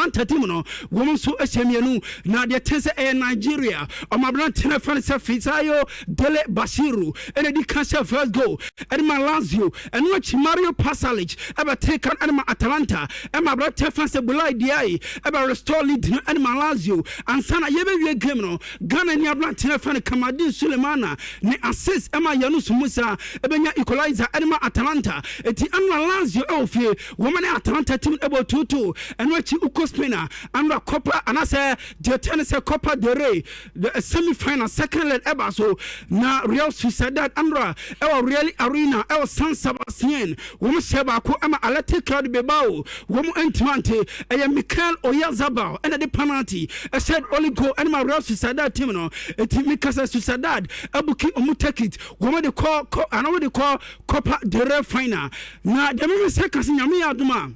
Atalanta team no woman so eshemienu na de tense Nigeria omabran tena fan se Fisayo Dele Bashiru ene di kanse first goal ene ma Lazio ene wachi Mario Pasalic eba take an ene ma Atalanta ema bra tefa se bulai diai eba restore lead ene ma Lazio ansana yebe wie game no Ghana ni abran tena fan Kamadi Sulemana ne assist ema Yanus Musa ebenya equalizer ene ma Atalanta eti anwa Lazio ofie woman Atalanta team ebo 2-2 ene wachi Ukospina anwa Copa anase de tennis Copa del Rey the semi-final second leg eba so na Real Sociedad andra ewa Real Arena ewa San Sebastian womu sheba ko ama Athletic Club Bilbao womu entimante eye Mikel Oyarzabal ena de penalty e said only go ena Real Sociedad team no eti Mikasa Sociedad abuki omu take it womu de call anawo de call Copa del Rey final na de me se kasi nyame aduma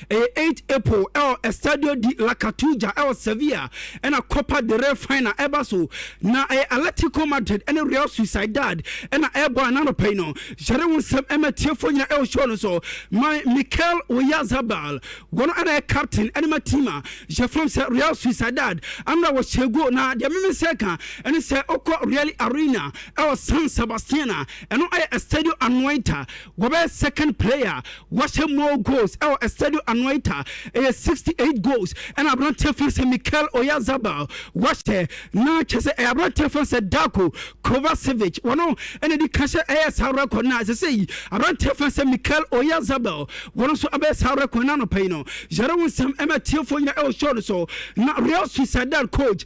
8 April Estadio di La Catuja Sevilla and a Copa del Rey final ebaso na Atletico Madrid and Real Sociedad and a airborne and payno Jerome Sam Tiafonia shono so my Mikel Oyarzabal one other captain and my team Jefferson said Real Sociedad amna was chego na de me seka and say Oko Real Arena San Sebastian and no Estadio Anoeta wobe second player watch him more goals Estadio Anoita 68 goals and Abraham Tefan se Mikel Oyarzabal watch na chese Abraham Tefan se Darko Kovacevic wono ene di kasha sa record na say Abraham Tefan se Mikel Oyarzabal wono so abe sa record na no pay no Jerome Sam Tiafo nya show so na Real Sociedad coach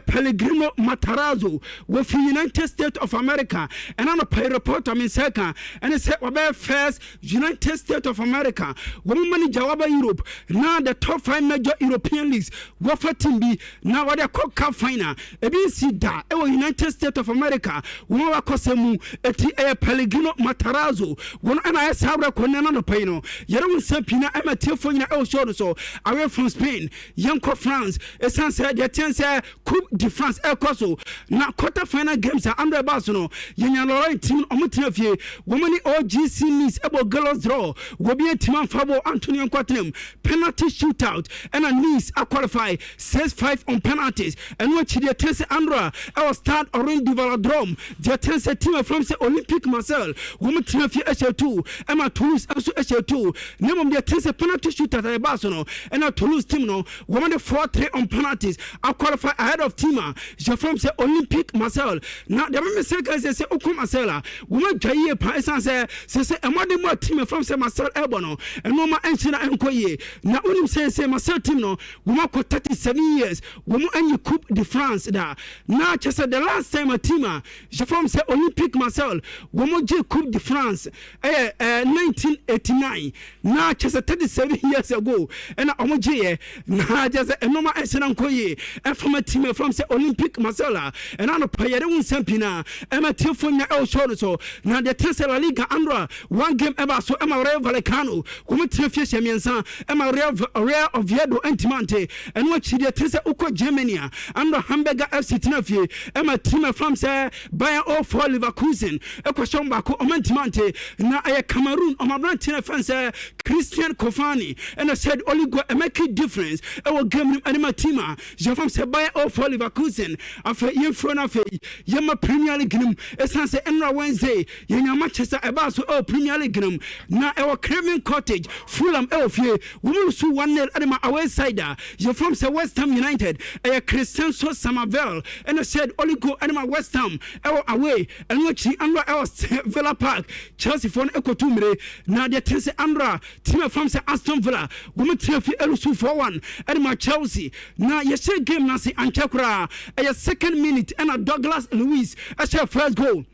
Pellegrino Matarazzo with United States of America and on a pay report I mean second and it said about first United States of America woman manager Europe now the top 5 major European leagues wafa team bi now what they call cup final ebi si da United States of America won wa kosemu eti Pellegrino Matarazzo won ana sabra konena no pay no yere won sapina Tiafo nya show so away from Spain yanko France essence the chance Coupe de France koso na quarter final games are under bus no yenya Laurent team omutina fie womani OGC Nice ebo girls draw wo bi team Fabo Antonio Quatrem penalty shootout and a Nice qualify 6-5 on penalties and what the tense Andra our start orange du Velodrome the tense team from the Olympic Marseille woman team fie HL2 Emma Toulouse also HL2 name of the tense penalty shootout at Barcelona and a Toulouse team no woman the 4-3 on penalties qualify ahead of team je from the Olympic Marseille now the me say guys say Okum Marseille woman jaye pa essence say amade mo team from the Marseille Ebono and no ma enchina enkoye na unim say Marseille team no woman ko 37 years woman any Coupe de France da na chese the last time a team je from the Olympic Marseille woman je Coupe de France 1989 na chese 37 years ago and omo je na just no ma enchina enkoye and from a team from the Olympic Marseille and on a player won sampina Emma Tiafo nya show so na the Tercera Liga Andra one game ever so Emma Real Vallecano woman Tiafo shemiensa Emma Real Oviedo Entimante and what she the Tercera Uko Germany and Hamburger FC Tinafie Emma team from say Bayern 04 Leverkusen Equation Bako Omentimante na Cameroon on my brand Tinafan say Christian Kofani and I said only go make a difference our game anima team je from say Bayern 04 Leverkusen afa yefro na fe yema Premier League nim esanse enra Wednesday yenya Manchester ebaso Premier League nim na ewa Craven Cottage Fulham elfie womu su 1-0 anima away side je from say West Ham United Cristiano Samavel and I said only go anima West Ham ewa away and which anra ewa Villa Park Chelsea for ekotumre na de tense andra team from say Aston Villa womu trefi elusu 4-1 anima Chelsea na yeshe game na si Anchakura a second minute and a Douglas Luiz as her first goal.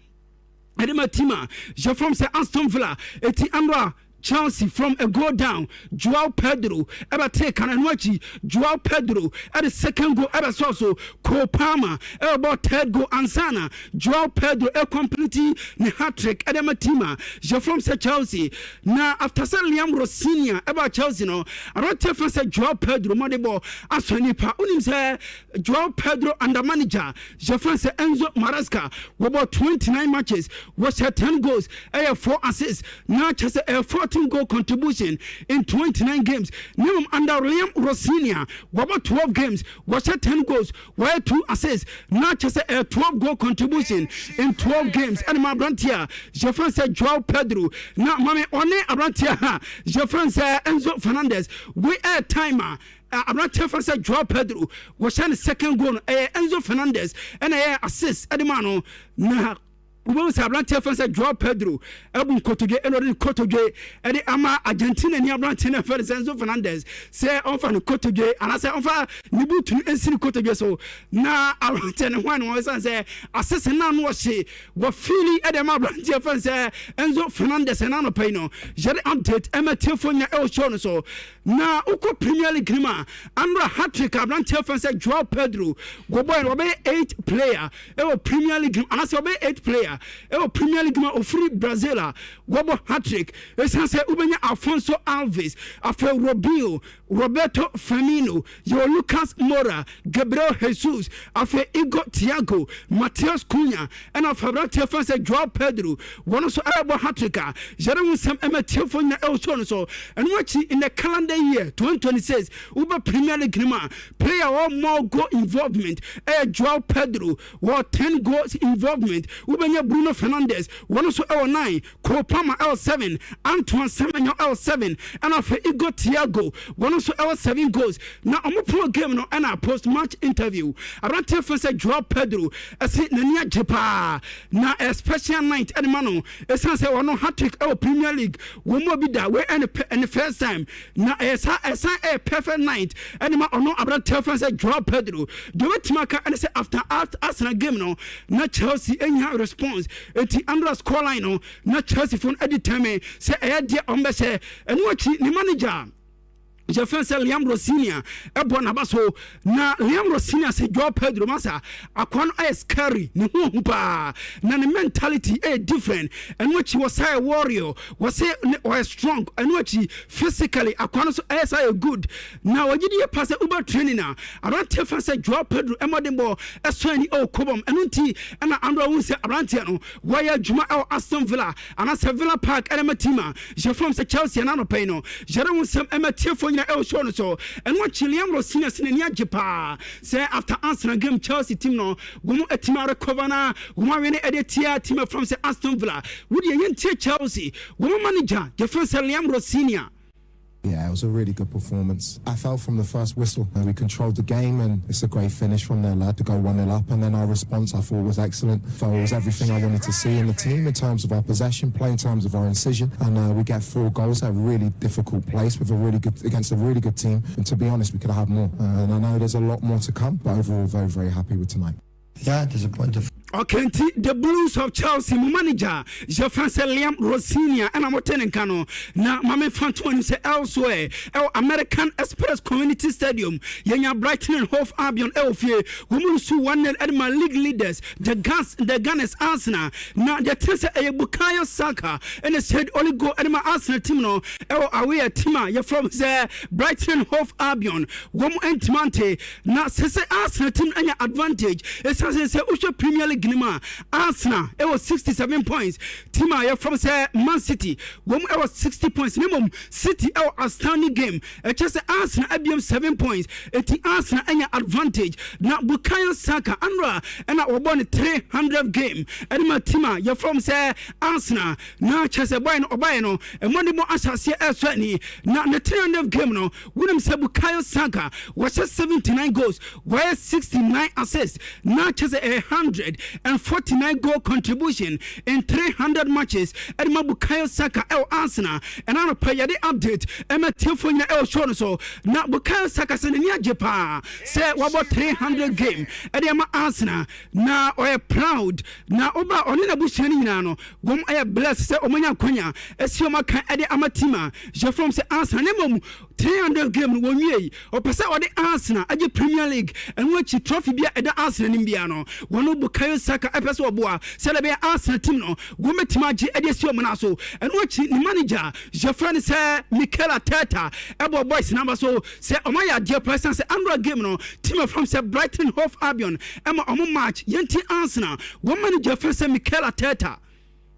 Edema Tima, je from say Aston Villa, eti Andra Chelsea from a goal down. Joao Pedro ever take and watchy Joao Pedro at the second goal ever so Cole Palmer about third goal Ansana Joao Pedro completely the hat-trick Edema Tima je from say Chelsea now after Liam Rossinia about Chelsea no I don't tell say Joao Pedro Modebo Asonipa unim say Joao Pedro under manager je from say Enzo Maresca about 29 matches was 10 goals 4 assists now just 4 14 goal contribution in 29 games. Minimum under Liam Rossinia, about 12 games, was 10 goals, where 2 assists, not just a 12 goal contribution in 12 games. And my Brantia, Jeffrey said Joao Pedro, now Mammy One Abrantia, Jeffrey said Enzo Fernandez, we are timer. Abrantia said Joao Pedro was the second goal, Enzo Fernandez, and assist Edemano. Now, we say Abrantia said Joao Pedro, Elbum Kotoge, Elodin Kotoge, Eddie Ama, Argentina, and Abrantia for Enzo Fernandez. Say on for Kotoge, and I say on for Nibutu and Sin Kotoge. So now Abrantia one was say, assist and non was she, what feeling Edema Abrantia for Enzo Fernandez and Anopino. Jerry update, Emma Tifonia El Shono. So now Uko Premier League Grima, Andra Hattrick, Abrantia for Joao Pedro, go boy, obey 8 player, Premier League, and I say obey 8 player. Premier League of free Brazil, Wobo Hattrick, Esanse Ubenya Alfonso Alves, Afe Robinho, Roberto Firmino, Yo Lucas Moura, Gabriel Jesus, Afe Igor Thiago, Mateus Cunha, and Afabrante Fanse Joao Pedro, one also Arabo Hattricka, Jeremy Sam Emetifon El Sonoso, and watching in the calendar year 2026, Uber Premier League player or more goal involvement, Joao Pedro, or 10 goals involvement, Ubenya Bruno Fernandes, one also L9, Kopama L7, Antoine Semenyo L7, and of Igor Thiago, one also L7 goals. Now I'm a pro game no and a post match interview. Abrante Fonse Joao Pedro, I say Nania Jepa, na a special night and mano, a sense of no hat-trick Premier League, one more be that way and the first time. Now as a perfect night, and ma no Abrante Fonse Joao Pedro, do it maka and say after Arsenal game no, not Chelsea any response. Eti Andra scoreline no na Chelsea phone edit time say e dia ombese enu achi ni manager Jeffrey Liam Rossinia, Ebon Abaso, na Liam Rossinia say Joao Pedro Massa, Aquan is scary, Numpa, na the mentality different, and what he was a warrior, was a strong, and what he physically, Aquan as a good. Now, I did a pass Uber training now. I don't tell us Joao Pedro, Emadimbo, a swany old Cobom, and Unti, and Andra Wunse Arantiano, why Juma or Aston Villa, and as a Villa Park, and Ematima, Jeffrey Chelsea and Anopeno, Jerome Sam Ematifo. El so and what Chilean Rossinia Sinia Japa say after answering game Chelsea team no Gumo Etimara Covana, Gumarine Editia team from Aston Villa. Would you Chelsea? Woman manager, Jeffrey Liam Rossinia. Yeah, it was a really good performance. I felt from the first whistle. We controlled the game and it's a great finish from there, lad, to go 1-0 up. And then our response, I thought, was excellent. I thought it was everything I wanted to see in the team in terms of our possession play, in terms of our incision. And we get 4 goals at a really difficult place with against a really good team. And to be honest, we could have had more. And I know there's a lot more to come, but overall, very, very happy with tonight. Yeah, disappointed. Okay, the Blues of Chelsea manager Jeffrey Liam Rossinia and I'm attending Kano. Now, Mame Fantuan say elsewhere, American Express Community Stadium, Yenya Brighton and Hove Albion Elfie, Wumusu 1-0 Edma League leaders, the Gunners Arsenal. Now, the Tessa Bukayo Saka, and they said only go Edma Arsenal team no, away a team, you're from the Brighton and Hove Albion, Womu Entimante. Now, Sese Arsenal team and your advantage, it's as I say, Usha Premier League. Gnima Arsenal it was 67 points. Tima you from say Man City it was 60 points. Minimum City outstanding game. Just Arsenal IBM 7 points. Eti Arsenal any advantage. Now Bukayo Saka Andra and I won 300 game. And my Tima you from say Arsenal now just boy no obay no and money more asase elsewhere ni na 300 game no when say Bukayo Saka was 79 goals where 69 assists now just 149 goal contribution in 300 matches. And Bukayo Saka Arsenal and I pay the update. Emma Tifonia El Shono now Bukayo Saka Senia Japa say what about 300 game. And Emma Arsenal now or proud now Oba Onina Bushani Nano Wom I bless say Omanya Konya Esioma can Eddie Amatima Je from say Arsenal Nemum 300 game 1 year or per se or the Arsenal at the Premier League and watch the trophy be at the Arsenal in Biano. One Bukayo Saka episode boa celebrate Arsenal team no women timaji edesio manaso and watch the manager Jeffrey say Mikel Arteta ebo boys number so say omaya dear person say Andra game no team from say Brighton Hove Albion ema omo match yenti Arsenal one manager say Mikel Arteta.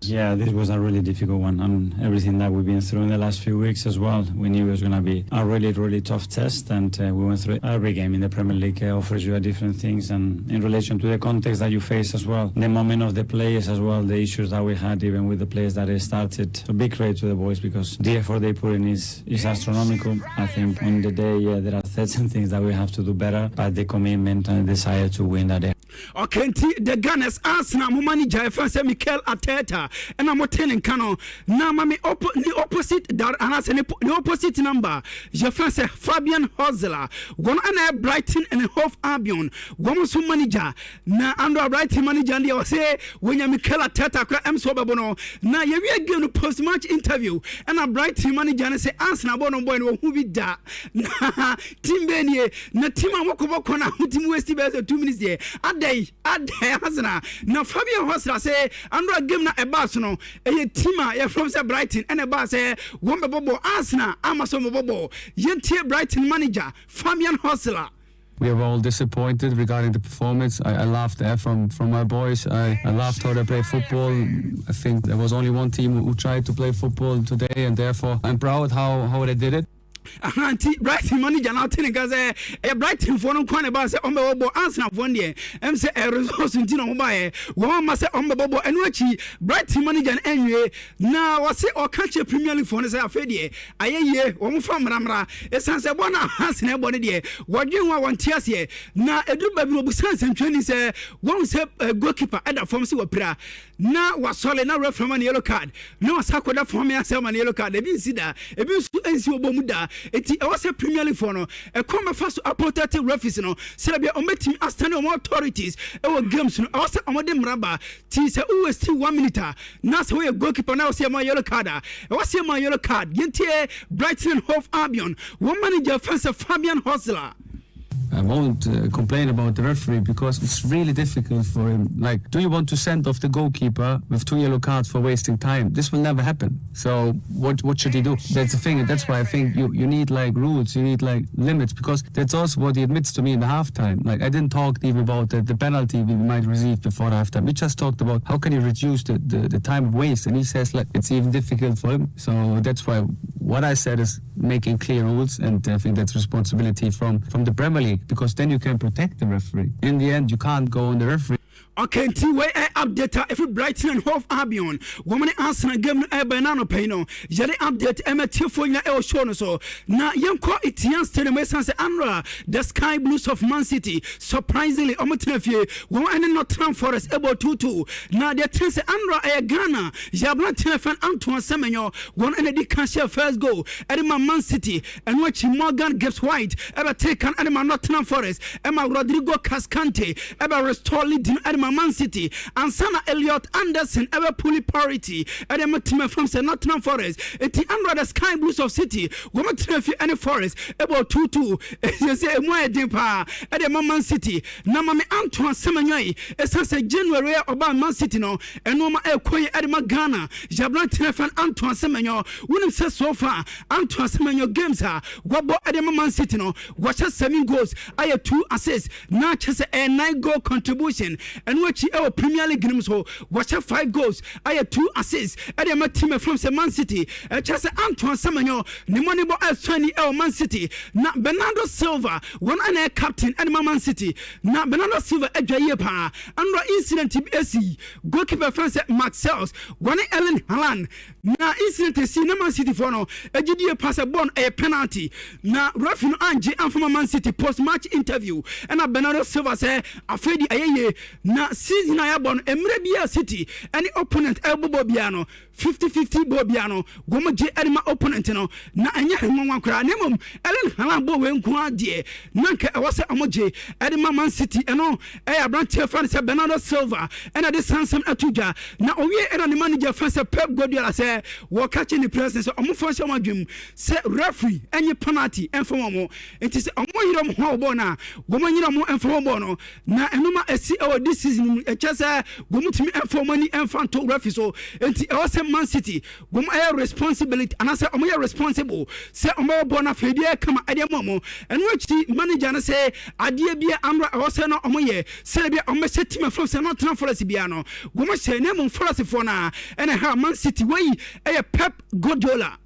Yeah, this was a really difficult one, and everything that we've been through in the last few weeks as well. We knew it was going to be a really, really tough test, and we went through it. Every game in the Premier League offers you different things, and in relation to the context that you face as well, the moment of the players as well, the issues that we had even with the players that started. So big credit to the boys because the effort they put in is astronomical. I think on the day there are certain things that we have to do better, but the commitment and the desire to win that day. Okay, the Gunners Arsenal manager Francis Mikel Arteta and I'm telling Kano now mami the opposite that and as the opposite number je France Fabian Hosler one and Brighton and Hove Albion one so manager na under Brighton manager and they say when you Mikel Arteta am so babono na you we again post match interview and a Brighton manager and say Arsenal bono boy who be da na team benie na team amoko na team waste be 2 minutes there Ade Hasna. Now Fabian Hosler say Andra game na ebas no a team ya from say Brighton and ebas say one bobo Arsenal Amazon bobo yentie Brighton manager Fabian Hosler. We were all disappointed regarding the performance. I laughed there from my boys. I laughed how they play football. I think there was only one team who tried to play football today, and therefore I'm proud how they did it. Auntie Brighton manager now telling us a Brighton for no corner about say on the bobo Arsenal one day. Say a resource in Tino Mobile. One must say on the bobo and watchy Brighton manager anyway. Now I say or catch a Premier League for say a fedie. I ye one from Ramra. It's sans a one has nobody there. What you want tears here. Now a do baby will sense and training say one say a goalkeeper at the form see what prayer. Now was solid now ref from a yellow card. No sakoda for me as a yellow card. They didn't see that. If you see Bomuda. Eti I was a Premier League for no. A come first to appointed referees no. Serbia on team standing authorities. Our games no. I was a modern rubber. Tis a who is still 1 minute. Now so a goalkeeper now see my yellow card. I was my yellow card. Yentie Brighton and Hove Albion. One manager fans of Fabian Hosler. I won't complain about the referee because it's really difficult for him. Like, do you want to send off the goalkeeper with 2 yellow cards for wasting time? This will never happen. So what should he do? That's the thing, and that's why I think you need like rules, you need like limits, because that's also what he admits to me in the halftime. Like, I didn't talk even about the penalty we might receive before halftime. We just talked about how can he reduce the time of waste, and he says like it's even difficult for him. So that's why what I said is making clear rules, and I think that's responsibility from the Premier League, because then you can protect the referee. In the end, you can't go on the referee. Okay, where I update every Brighton and Hove Albion. Woman Arsenal game no banana payno. Yale update MT4 na show so. Na yanko Etienne Stadium Essence Anra, the Sky Blues of Man City. Surprisingly, Omotenefie, one and Nottingham Forest able 2-2. Na the tense Anra a Ghana. Yablan Tenefan Antoine Semenyo, one and the cash first goal. Edema Man City and watch Morgan Gibbs White ever taken Edema Nottingham Forest. Emma Rodrigo Cascante ever restore leading Edema Man City and Sana Elliot Anderson ever fully parity and then team from Nottingham Forest eti under the Sky Blues of City woman traffic any Forest about 2-2 you say more deeper at the Man City na mama Antoine Semenyo essence January about Man City no and no ma ekoye at the Ghana Jablan Telefan Antoine Semenyo when say so far Antoine Semenyo games ha wabo at the Man City no watch 7 goals I 2 assists na chese a 9 goal contribution and which our Premier League games so watch 5 goals I 2 assists at the team from Man City chese Antoine Semenyo ni money bo Swani Man City na Bernardo Silva one and captain at Man City na Bernardo Silva adwaye pa andro incident BC goalkeeper France Maxels one Ellen Haaland na incident see na Man City for no agidie pass a ball a penalty na referee no anje am Man City post match interview and Bernardo Silva say afedi ayeye na season na yabon emre bia City any opponent elbow biano 50-50 bobiano gomo je edema opponent no na anya hemwan kra na mom Ellen Haaland bo we nko ade na nka e wose amoje edema Man City eno e abrantie fan say Bernardo Silva and the Sansam atuja na owie era ne manager fan say Pep Guardiola say wo catch in the presence of omo fan say madwum say referee any penalty enfo mo it is omo yirom ho ball na woman nyina mo enfo ball no na enoma esi e this season e chese womutimi enfo mani enfanto refi so enti e was Man City wom air responsibility and say omo responsible say omo ball na fedie kama ade momo eno achi manager na say ade bia amra e was no omo ye say bia omo se team from say not transfer bia no wom say na mo force for na ene ha Man City wey e Pep Guardiola.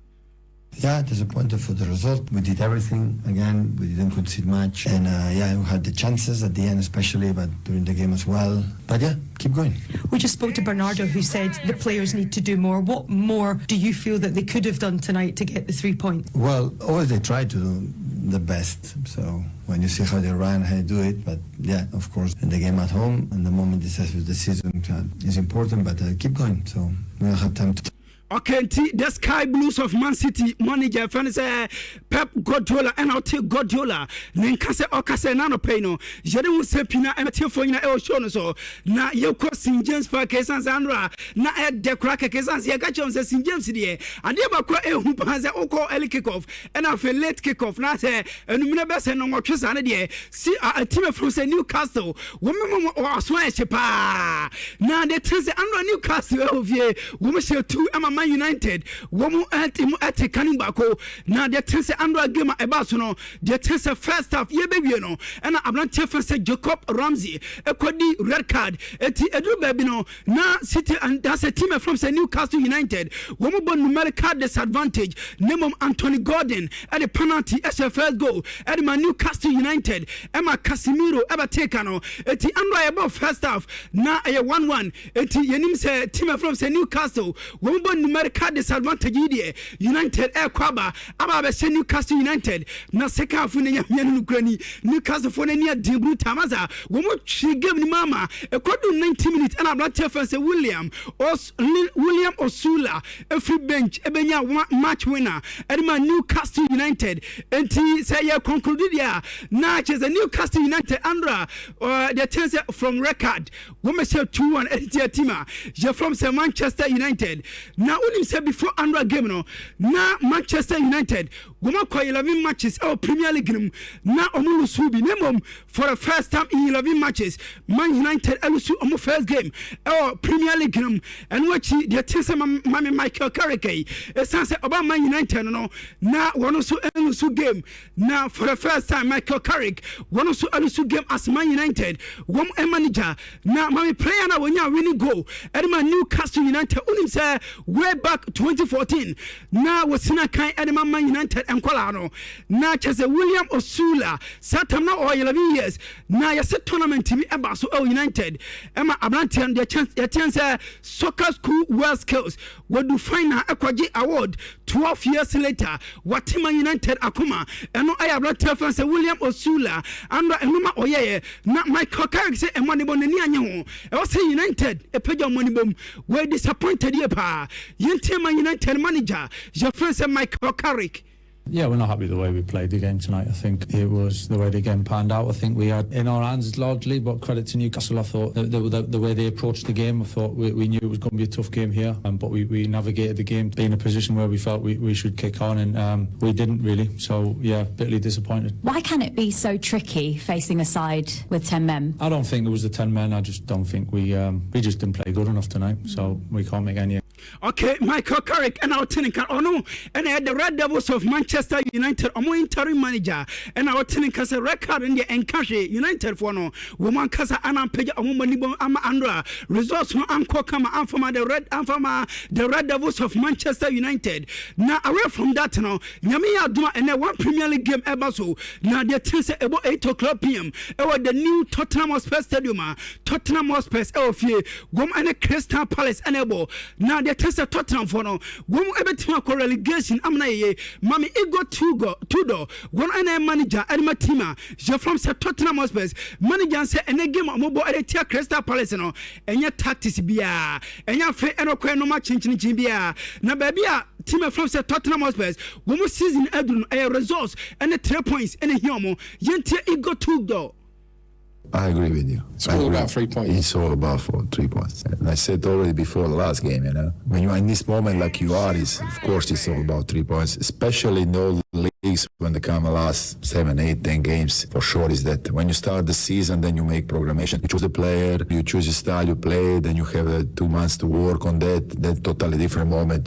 Yeah, disappointed for the result. We did everything again. We didn't concede much, and yeah, we had the chances at the end, especially, but during the game as well. But yeah, keep going. We just spoke to Bernardo, who said the players need to do more. What more do you feel that they could have done tonight to get the 3 points? Well, always they try to do the best. So when you see how they run, how they do it, but yeah, of course, in the game at home, and the moment decisive decision is important. But keep going. So we don't have time to. Okay, the Sky Blues of Man City manager friend say Pep Guardiola and I'll take Guardiola. Nenkase okase nano peno. Jere mu sepina and tifo ina e show no so. Na ye ko St James Park Kesan Sandra na e de crack Kesan ye ka chom say St James die. Ade ba ko e hu pa say oko early kick off and after late kick off na say enumina be say no twese ane die. See a team from say Newcastle. Wo me o so e chepa. Na de tense Andra Newcastle e ovie. Wo me share 2 Man United womu ati kanibako na de tense andra game eba so no de tense first half ye bewie no na ablante fese Jacob Ramsey ekodi red card eti edu baby no na City and that's a team from say Newcastle United womu bon numerical disadvantage name Anthony Gordon at the penalty as a first goal at the Newcastle United Emma Casemiro eba take no eti andra eba first half na 1-1 eti yenim say team from say Newcastle womu bon numerical disadvantage here United air kwaba aba be Newcastle United na second half ne nyamia no krani Newcastle for ne near debut tamaza wo mo twi game ni mama e kodu 90 minutes and abla chef say William Osula every bench ebenya match winner edema Newcastle United enti say ya concluded ya na che the Newcastle United andra the chance from record wo me say 2-1 eti team je from say Manchester United na only said before andra game no na Manchester United goma kwa 11 matches our Premier League na omulu subi nemom for the first time in 11 matches Man United elusu omo first game our Premier League and watch the tese mama Michael Carrick esanse oba Man United no na wono so elusu game na for the first time Michael Carrick wono so elusu game as Man United wom manager na mama player na wonya winning goal edema Newcastle United unim say way back 2014 na wasina kan edema Man United enkwala no na chese William Osula satam na 11 years na yase tournament bi eba so United ema abrantian the chance soccer school world skills would final ekwaji award 12 years later what Man United akuma eno ayabrantian fan say William Osula andra enuma oyeye na Michael Carrick say emani bonani anye ho e was United e page money bom we disappointed here pa yente Man United manager your friend say Michael Carrick. Yeah, we're not happy with the way we played the game tonight. I think it was the way the game panned out. I think we had in our hands largely, but credit to Newcastle. I thought the way they approached the game, I thought we knew it was going to be a tough game here, but we navigated the game, being in a position where we felt we should kick on, and we didn't really. So yeah, bitterly disappointed. Why can it be so tricky facing a side with 10 men? I don't think it was the 10 men. I just don't think we just didn't play good enough tonight. So we can't make any. Okay, Michael Carrick and our tenant no, and I had the Red Devils of Manchester United, a more interim manager, and our tenant casa record in the Encash United for no woman casa and page a woman ama andra results no anko kama amfama the Red Devils of Manchester United. Now away from that no nyame ya duma and one Premier League game ever so now the tense about 8:00 p.m. Over the new Tottenham Hotspur Stadium, Tottenham Hotspur Elfie, Gom and Crystal Palace enable now the tense Tottenham for no Gom everything for relegation amna ye mami ego two door one and manager and my team je from Tottenham Hotspur manager say and game mobo at the Crystal Palace no and your tactics bia and your free and no match chin bia na baby team from Tottenham Hotspur one season edun a results and the 3 points and a hiomo yente ego two door. I agree with you. It's all about 3 points. It's all about 3 points. And I said already before the last game, when you are in this moment like you are, of course it's all about 3 points, especially in all leagues when they come the last 7, 8, 10 games. For sure is that when you start the season, then you make programmation. You choose the player, you choose the style you play, then you have 2 months to work on that. That's totally different moment,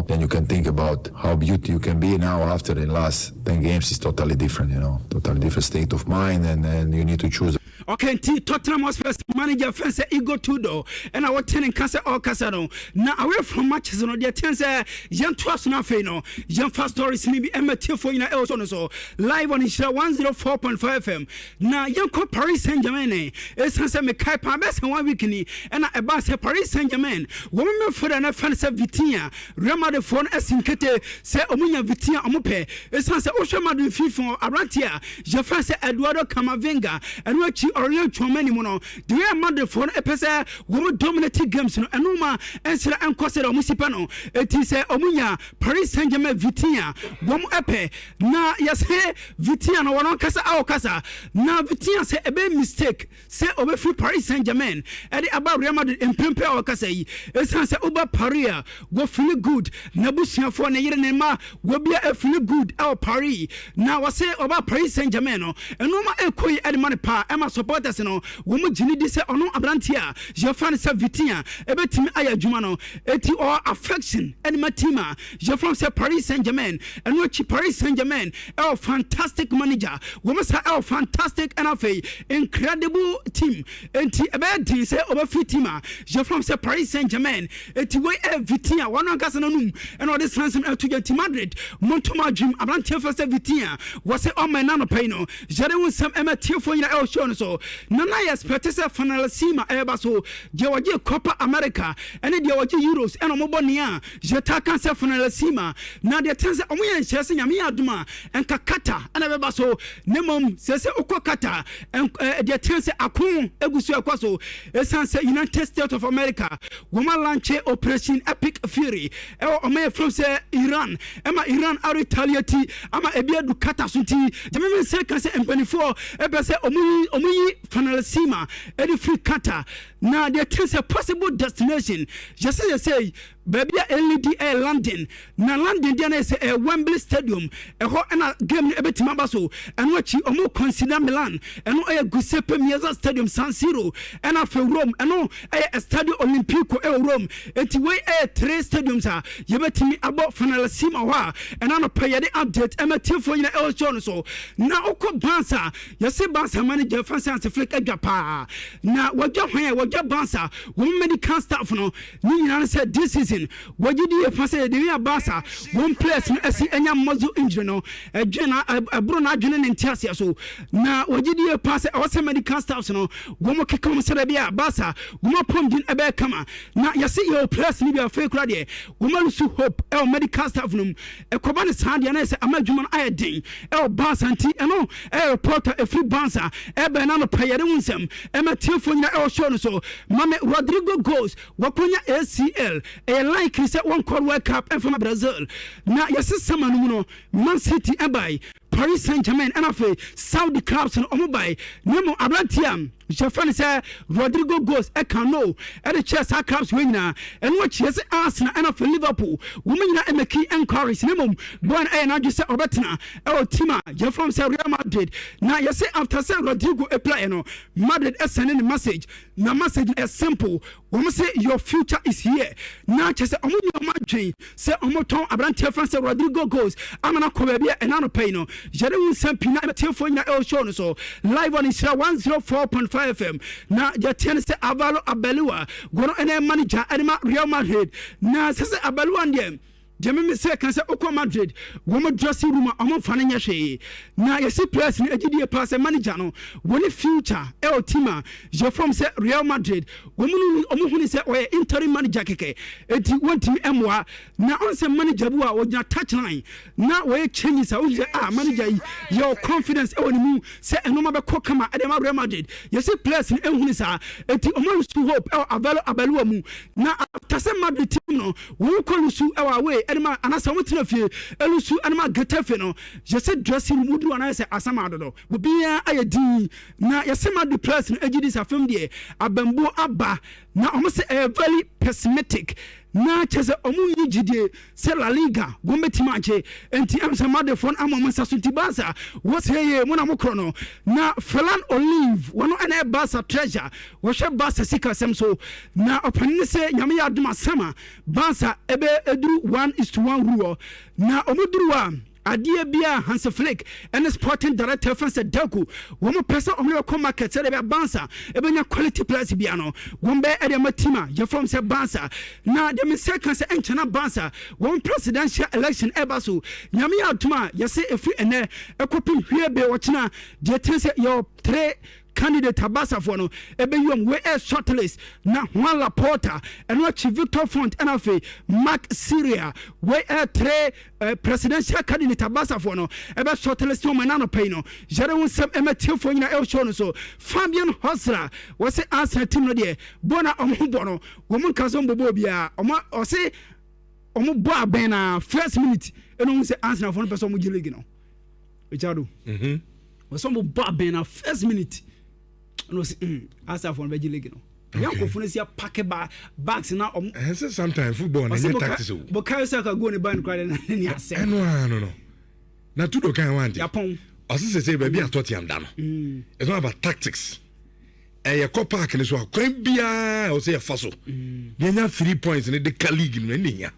Then you can think about how beautiful you can be now after the last 10 games. It's totally different, totally different state of mind, and you need to choose. Okay, Tottenham Hotspur manager fence Igor Tudor and our tenant Casa or Casano. Now away from matches on the tense young trust nothing, young fast stories maybe amateur for you so live on Nhyira 104.5 FM. Now young Paris Saint-Germain is Sansa Mekai Pabes and 1 week and a bass Paris Saint-Germain. Woman for an offense of Vitinha, Rama the phone as in Kete, say Omunya Vitinha Omope, is Sansa Osha Madrid FIFA Arantia, Jaffa Eduardo Camavinga, and what you Orion Chomani Mono, the way Madrid phone epesa, woman dominated games, and Numa, and Sir Ancosa Musipano, it is Omunya, Paris Saint-Germain Vitinha, Wom Epe, na yes, hey, Vitinha no one casa our casa. Now Vitinha say a big mistake, say over free Paris Saint-Germain, and about Real Madrid in Pempe or Casay, it's Sansa Uba Paria, go feel good, Nabusia for Nhyira will be a feel good our Paris. Now I say about Paris Saint-Germain, and Numa Equi at money pa, Emma supporters, woman Ginny say or no Abrantia, Jafan Vitinha, Ebetim Aya Jumano, eti or affection, and Matima, Jafan say Paris Saint-Germain, and what Paris Saint-Germain, our fantastic manager, woman say our fantastic NFA, incredible team, and Ebedi say over Fitima, Jafan say Paris Saint-Germain, eti way Vitinha, one on Casanum, and all this ransom to get to Madrid, Montoma Jim, Abrantia for Vitinha, was it on my nanopano, Jadon some Emma Tiafoina El Shon so. Nana expectesa finalissima ebaso Georgia Copa America and the Georgia Euros and Mobonia Jeta cancer finalissima now the tense omuya chese nyame aduma and kakata and ebaso nemom sese okokata and the tense akun egusu akwaso esanse United States of America woman launch operation Epic Fury e o from say Iran ema Iran are retaliate ama ebia du kata sunti jeme se kan se empanifo ebese omuyi finalissima any free cutter now there is a possible destination just say baby LDA London na London there is a Wembley Stadium a ho na game ebetima baso and what you omo consider Milan and no Giuseppe Meazza Stadium San Siro and after Rome and no a Stadio Olimpico Rome enti we 3 stadiums are yebetimi about finalissima wa and no pay the update ematil for you El John so now oko Bansa you say Bansa manager fancy flick agapa na wajo Bansa one medical staff no Nhyira said this season what you do if I say the Bansa one place no see any muscle injury no a brona adwene ne ntiasia so na what you do pass also medical staff no one kick come say bia Bansa one pom din ebe kama na you see your place ni bia fake radio one so hope e medical staff no e koba ne sande na say amadwuma ayedin e Bansa nti e no e reporter e free Bansa e be na no payere unsem e matilfo nyina e show no so mame Rodrigo goes wakonya ACL e like say one call World Cup and from Brazil na yes sama no Man City e buy Paris Saint-Germain and afa Saudi clubs no omobai nemo Abrantiam Jafan say Rodrigo goes e can no e the chess clubs we na and what yes Arsenal and afa Liverpool women na make encourage nemo born e na just say obetna e team Jafan say Real Madrid na yes after say Rodrigo e play no Madrid is sending the message na message is simple we say your future is here na just say omo your madwin say omo ton Abrantia fan say Rodrigo goes amana ko bia e na no pay no jere won sampina e telefone na El Show no so live on Nhyira 104.5 FM na jetiane say Avalo Abelua gono ene manager anima Real Madrid na say Abelua ndem Jememe say kan say Oko Madrid womo dressing room amon fa nya hwe na yesi players ni agidie pass manager no woni future el team je from say Real Madrid womo huni say oye interim manager keke enti wonti emwa na on say manager bu a wogina touchline na we change say manager your confidence e woni mu say enoma be kokama e dem Real Madrid yesi players ni ehuni sa enti omo to hope el Avalo Abelua mu na after say Madrid team no wo ko lusu e wa we anima anasa mutena fie elusu anima getafe no je se dressing room du ana se asama dodo obia ayedi na yesema the place no ejidi safem de abambo aba na omo se very pessimistic na chese omu yigide se La Liga gombeti manche enti amsa madefon amom sasunti Barca what hey mo na mokro no na Ferland Olive wono ene Barca treasure wo hwe Barca sika sem so na opani se nyame ya aduma sama Barca ebe eduru 1:1 ruo na omuduru wa adie bia Hans Flick and sporting director France Deku womo pesa omle ko market se be Barca ebenya quality players bia no wombe e de matima je from se Barca na dem second se enchana Barca won presidential election ebaso nyame atuma yese efi ene ekopin hwebe wochina je tense your 3 candidate Barca for no ebe yom we a shortlist na Juan Laporta and what Victor Font and afi Mark Syria we a 3 presidential candidate Barca for no ebe shortlist no manano pay no jere won sem emetie for nyina el show no so Fabian Hosra we say Arsenal team no de bona omo no wo mun kaso mbobo bia omo o say omo bo aben na first minute eno say Arsenal for no person mo gilegi no echado we some bo aben na first minute no Arsenal for the league no yanko funu sia pack bags na sometimes football na tactics o but kai saka go ne ban kwade na ni ase no na tudo kan want Japan also say baby at Tottenham da no it's not about tactics your co park ni so kwan bia o say faso yenya 3 points in the league no ni nya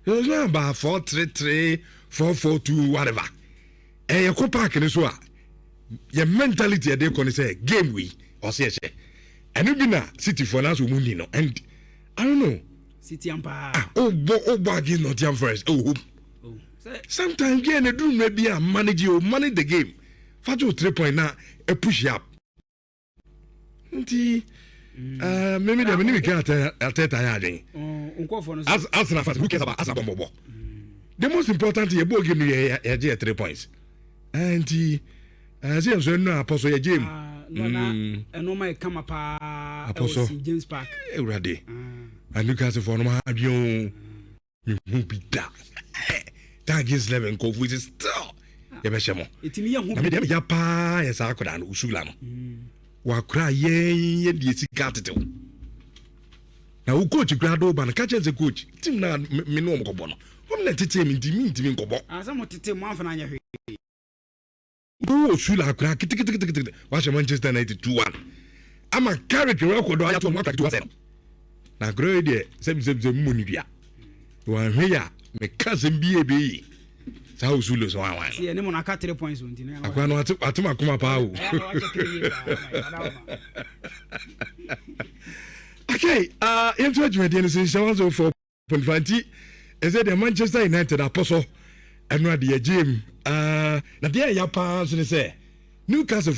it's not about 4-3-3 4-4-2 whatever your co park ni so your mentality they can say game we or say and you na City for now so mundi no and I don't know City ampa again not jam first sometimes game they do maybe manage the game fat you 3 point now a push up maybe the minute can ateta ya den as na fast who cares about as bombo the most important thing about game you 3 points and as you say no apostle your game no my come up apostle James Park already and look at the for no abion you be that against 11 go with still ya be shemo etimi ya hu na me dem ya pa ya sa akoda no usula no wa kra ye die sika tetew na wo coach grado ba na ka chense coach team na me no mkobo no hom na tete mi ntimi nkobo asa mo tete mo afana anya hwe oh shula kra kitikiti wa Manchester United 2-1 ama carry record ya to mark 2-1 na grow de sem munidua wa hwe ya me kazem bie sa usulo so wan si ene mo na ka 3 points on tin akwa no atuma kuma pa o okay into judgment in so 4.20 is it the Manchester United apostle and what the game na dia ya pa so say Newcastle